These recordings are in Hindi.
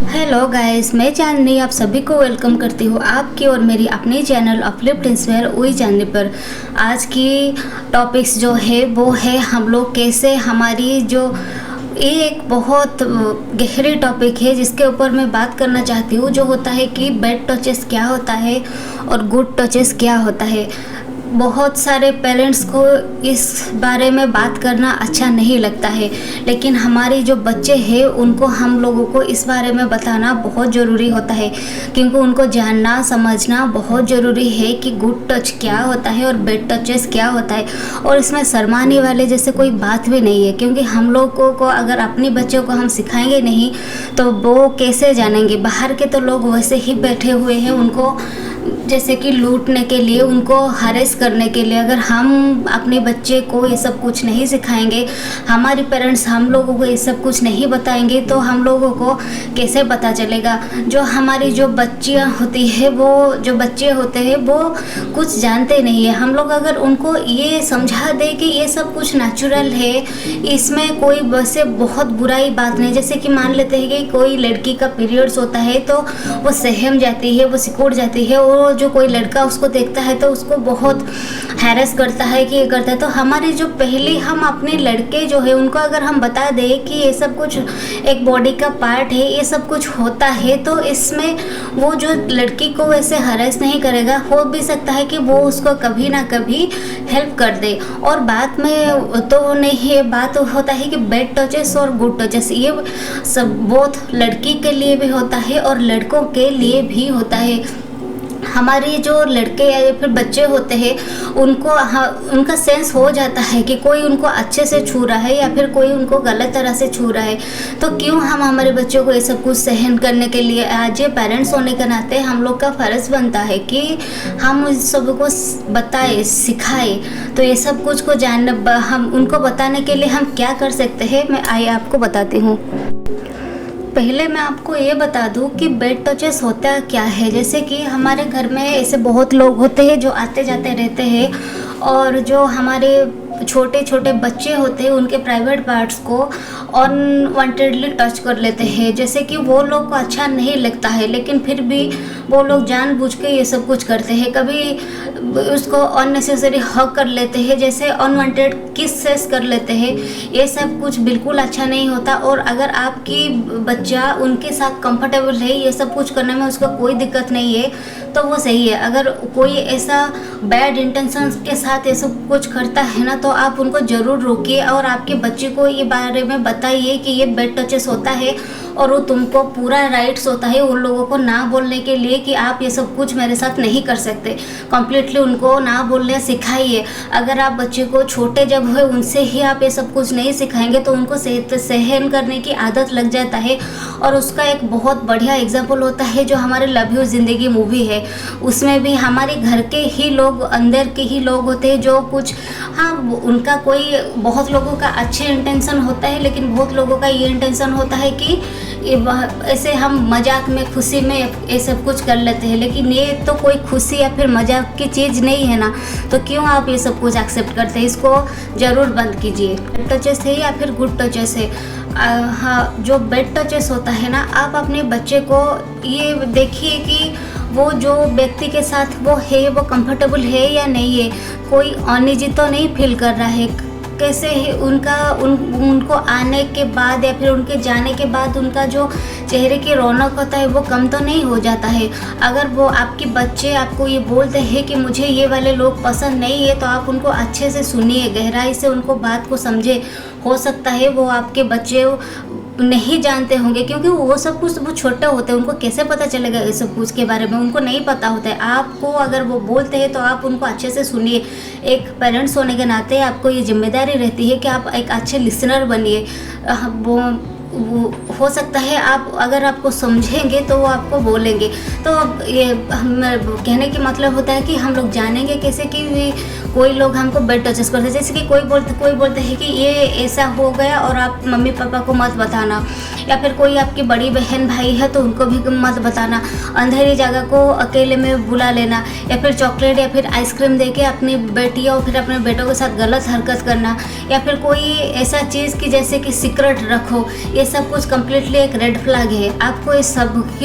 हेलो गाइस, मैं चांदनी आप सभी को वेलकम करती हूँ आपकी और मेरी अपने चैनल अपलिफ्ट इंस्पायर वही जानने पर। आज की टॉपिक्स जो है वो है हम लोग कैसे हमारी जो ये एक बहुत गहरी टॉपिक है जिसके ऊपर मैं बात करना चाहती हूँ, जो होता है कि बैड टचेस क्या होता है और गुड टचेस क्या होता है। बहुत सारे पेरेंट्स को इस बारे में बात करना अच्छा नहीं लगता है, लेकिन हमारे जो बच्चे हैं उनको हम लोगों को इस बारे में बताना बहुत ज़रूरी होता है, क्योंकि उनको जानना समझना बहुत ज़रूरी है कि गुड टच क्या होता है और बैड टचेस क्या होता है। और इसमें शर्माने वाले जैसे कोई बात भी नहीं है, क्योंकि हम लोगों को अगर अपने बच्चों को हम सिखाएंगे नहीं तो वो कैसे जानेंगे। बाहर के तो लोग वैसे ही बैठे हुए हैं उनको जैसे कि लूटने के लिए, उनको हरेस करने के लिए। अगर हम अपने बच्चे को ये सब कुछ नहीं सिखाएंगे, हमारे पेरेंट्स हम लोगों को ये सब कुछ नहीं बताएंगे, तो हम लोगों को कैसे पता चलेगा। जो हमारी जो बच्चियां होती है, वो जो बच्चे होते हैं वो कुछ जानते नहीं है। हम लोग अगर उनको ये समझा दे कि ये सब कुछ नेचुरल है, इसमें कोई वैसे बहुत बुराई बात नहीं। जैसे कि मान लेते हैं कि कोई लड़की का पीरियड्स होता है तो वो सहम जाती है, वो सिकुड़ जाती है, और जो कोई लड़का उसको देखता है तो उसको बहुत हैरेस करता है कि ये करता है। तो हमारे जो पहले हम अपने लड़के जो है उनको अगर हम बता दें कि ये सब कुछ एक बॉडी का पार्ट है, ये सब कुछ होता है, तो इसमें वो जो लड़की को वैसे हैरेस नहीं करेगा। हो भी सकता है कि वो उसको कभी ना कभी हेल्प कर दे। और बात में तो नहीं है, बात होता है कि बैड टचेस और गुड टचेस, ये सब बोथ लड़की के लिए भी होता है और लड़कों के लिए भी होता है। हमारे जो लड़के या फिर बच्चे होते हैं उनको उनका सेंस हो जाता है कि कोई उनको अच्छे से छू रहा है या फिर कोई उनको गलत तरह से छू रहा है। तो क्यों हम हमारे बच्चों को ये सब कुछ सहन करने के लिए, आज ये पेरेंट्स होने के नाते हम लोग का फ़र्ज़ बनता है कि हम इस सब को बताएं, सिखाएं। तो ये सब कुछ को हम उनको बताने के लिए हम क्या कर सकते हैं, मैं आइए आपको बताती हूँ। पहले मैं आपको ये बता दूं कि बैड टचेस होता क्या है। जैसे कि हमारे घर में ऐसे बहुत लोग होते हैं जो आते जाते रहते हैं, और जो हमारे छोटे छोटे बच्चे होते हैं उनके प्राइवेट पार्ट्स को अनवांटेडली टच कर लेते हैं। जैसे कि वो लोग को अच्छा नहीं लगता है, लेकिन फिर भी वो लोग जानबूझ के ये सब कुछ करते हैं। कभी उसको अननेसेसरी हग कर लेते हैं, जैसे अनवांटेड किसेस कर लेते हैं। ये सब कुछ बिल्कुल अच्छा नहीं होता। और अगर आपकी बच्चा उनके साथ कंफर्टेबल है, ये सब कुछ करने में उसको कोई दिक्कत नहीं है, तो वो सही है। अगर कोई ऐसा बैड इंटेंशन के साथ ये सब कुछ करता है ना, तो आप उनको ज़रूर रोकिए और आपके बच्चे को ये बारे में बताइए कि ये बैड टचेस होता है, और वो तुमको पूरा राइट्स होता है उन लोगों को ना बोलने के लिए कि आप ये सब कुछ मेरे साथ नहीं कर सकते। कम्प्लीटली उनको ना बोलने सिखाइए। अगर आप बच्चे को छोटे जब हुए उनसे ही आप ये सब कुछ नहीं सिखाएंगे तो उनको सहन करने की आदत लग जाता है। और उसका एक बहुत बढ़िया एग्जाम्पल होता है जो हमारे लव यू ज़िंदगी मूवी है। उसमें भी हमारे घर के ही लोग, अंदर के ही लोग होते हैं जो कुछ, हाँ उनका कोई, बहुत लोगों का अच्छे इंटेंशन होता है, लेकिन बहुत लोगों का ये इंटेंशन होता है कि ऐसे हम मजाक में, खुशी में ये सब कुछ कर लेते हैं। लेकिन ये तो कोई खुशी या फिर मजाक की चीज़ नहीं है ना, तो क्यों आप ये सब कुछ एक्सेप्ट करते हैं। इसको ज़रूर बंद कीजिए। बैड टचेस है या फिर गुड टचेस है, हाँ जो बैड टचेस होता है ना, आप अपने बच्चे को ये देखिए कि वो जो व्यक्ति के साथ वो है वो कंफर्टेबल है या नहीं है, कोई अनईजी तो नहीं फील कर रहा है, कैसे है उनको आने के बाद या फिर उनके जाने के बाद उनका जो चेहरे की रौनक होता है वो कम तो नहीं हो जाता है। अगर वो आपके बच्चे आपको ये बोलते हैं कि मुझे ये वाले लोग पसंद नहीं है, तो आप उनको अच्छे से सुनिए, गहराई से उनको बात को समझे। हो सकता है वो आपके बच्चे नहीं जानते होंगे, क्योंकि वो सब कुछ वो छोटे होते हैं, उनको कैसे पता चलेगा ये सब कुछ के बारे में, उनको नहीं पता होता है। आपको अगर वो बोलते हैं तो आप उनको अच्छे से सुनिए। एक पेरेंट्स होने के नाते आपको ये जिम्मेदारी रहती है कि आप एक अच्छे लिसनर बनिए। वो हो सकता है आप अगर आपको समझेंगे तो वो आपको बोलेंगे। तो ये कहने की मतलब होता है कि हम लोग जानेंगे कैसे कि कोई लोग हमको बैड टचेस करते हैं। जैसे कि कोई बोलते हैं कि ये ऐसा हो गया और आप मम्मी पापा को मत बताना, या फिर कोई आपकी बड़ी बहन भाई है तो उनको भी मत बताना। अंधेरी जगह को अकेले में बुला लेना, या फिर चॉकलेट या फिर आइसक्रीम देके अपनी बेटियों और फिर अपने बेटों के साथ गलत हरकत करना, या फिर कोई ऐसा चीज़ की जैसे कि सीक्रेट रखो, ये सब कुछ कम्प्लीटली एक रेड फ्लैग है। आपको इस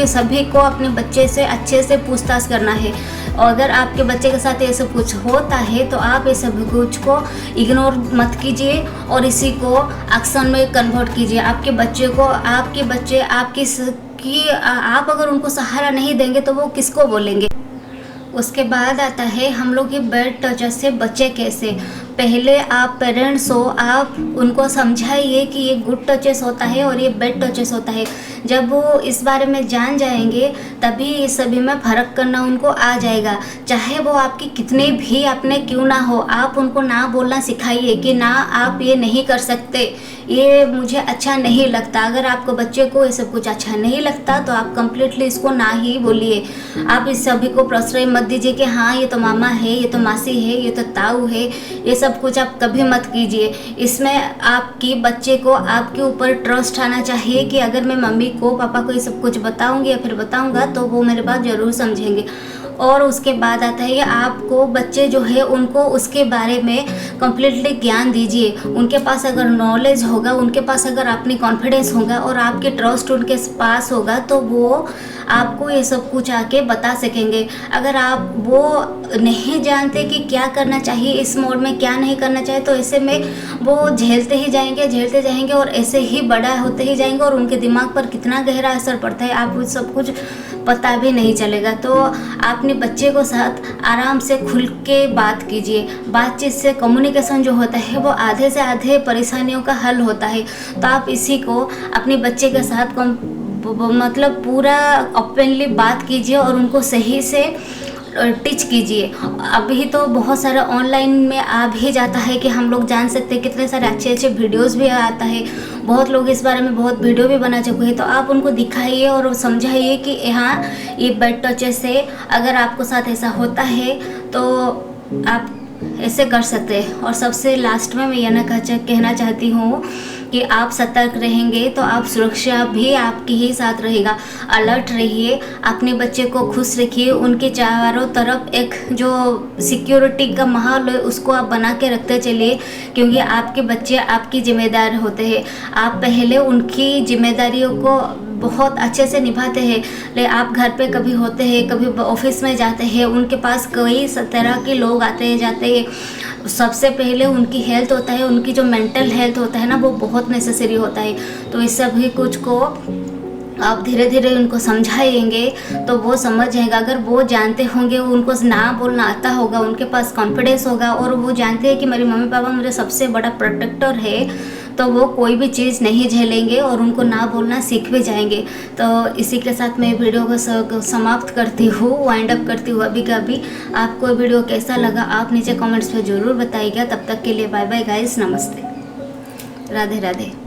सभी को अपने बच्चे से अच्छे से पूछताछ करना है। और अगर आपके बच्चे के साथ ये सब कुछ होता है तो आप ये सब कुछ को इग्नोर मत कीजिए और इसी को एक्शन में कन्वर्ट कीजिए। आपके बच्चे को आप अगर उनको सहारा नहीं देंगे तो वो किसको बोलेंगे। उसके बाद आता है हम लोग ये बैड टचेस से बचे कैसे। पहले आप पेरेंट्स हो, आप उनको समझाइए कि ये गुड टचेस होता है और ये बैड टचेस होता है। जब वो इस बारे में जान जाएंगे तभी इस सभी में फ़र्क करना उनको आ जाएगा। चाहे वो आपकी कितने भी अपने क्यों ना हो, आप उनको ना बोलना सिखाइए कि ना आप ये नहीं कर सकते, ये मुझे अच्छा नहीं लगता। अगर आपको बच्चे को ये सब कुछ अच्छा नहीं लगता तो आप कम्प्लीटली इसको ना ही बोलिए। आप इस सभी को प्रश्रय मत दीजिए कि हाँ ये तो मामा है, ये तो मासी है, ये तो ताऊ है, ये सब कुछ आप कभी मत कीजिए। इसमें आपकी बच्चे को आपके ऊपर ट्रस्ट आना चाहिए कि अगर मैं मम्मी को पापा को ये सब कुछ बताऊंगी या फिर बताऊंगा तो वो मेरे बात ज़रूर समझेंगे। और उसके बाद आता है आपको बच्चे जो है उनको उसके बारे में कम्प्लीटली ज्ञान दीजिए। उनके पास अगर नॉलेज होगा, उनके पास अगर अपनी कॉन्फिडेंस होगा और आपके ट्रस्ट उनके पास होगा तो वो आपको ये सब कुछ आके बता सकेंगे। अगर आप वो नहीं जानते कि क्या करना चाहिए इस मोड में, क्या नहीं करना चाहिए, तो ऐसे में वो झेलते जाएंगे और ऐसे ही बड़ा होते ही जाएंगे और उनके दिमाग पर कितना गहरा असर पड़ता है आप सब कुछ पता भी नहीं चलेगा। तो आप अपने बच्चे को साथ आराम से खुल के बात कीजिए। बातचीत से कम्युनिकेशन जो होता है वो आधे से आधे परेशानियों का हल होता है। तो आप इसी को अपने बच्चे के साथ मतलब पूरा ओपनली बात कीजिए और उनको सही से टीच कीजिए। अभी तो बहुत सारा ऑनलाइन में आ भी जाता है कि हम लोग जान सकते हैं, कितने सारे अच्छे अच्छे वीडियोस भी आता है। बहुत लोग इस बारे में बहुत वीडियो भी बना चुके हैं। तो आप उनको दिखाइए और समझाइए कि हाँ ये बैड टचेस है, अगर आपको साथ ऐसा होता है तो आप ऐसे कर सकते हैं। और सबसे लास्ट में मैं यह कहना चाहती हूँ कि आप सतर्क रहेंगे तो आप सुरक्षा भी आपके ही साथ रहेगा। अलर्ट रहिए, अपने बच्चे को खुश रखिए, उनके चारों तरफ एक जो सिक्योरिटी का माहौल है उसको आप बना के रखते चलिए, क्योंकि आपके बच्चे आपकी जिम्मेदार होते हैं। आप पहले उनकी जिम्मेदारियों को बहुत अच्छे से निभाते हैं। लेकिन आप घर पे कभी होते हैं, कभी ऑफिस में जाते हैं, उनके पास कई तरह के लोग आते हैं जाते हैं। सबसे पहले उनकी हेल्थ होता है, उनकी जो मेंटल हेल्थ होता है ना वो बहुत नेसेसरी होता है। तो इस सभी कुछ को आप धीरे धीरे उनको समझाएंगे तो वो समझ जाएगा। अगर वो जानते होंगे, उनको ना बोलना आता होगा, उनके पास कॉन्फिडेंस होगा और वो जानते हैं कि मेरे मम्मी पापा मेरे सबसे बड़ा प्रोटेक्टर है, तो वो कोई भी चीज़ नहीं झेलेंगे और उनको ना बोलना सीख भी जाएंगे। तो इसी के साथ मैं वीडियो को समाप्त करती हूँ, वाइंड अप करती हूँ। अभी का भी आपको वीडियो कैसा लगा आप नीचे कमेंट्स में ज़रूर बताइएगा। तब तक के लिए बाय बाय गाइस, नमस्ते, राधे राधे।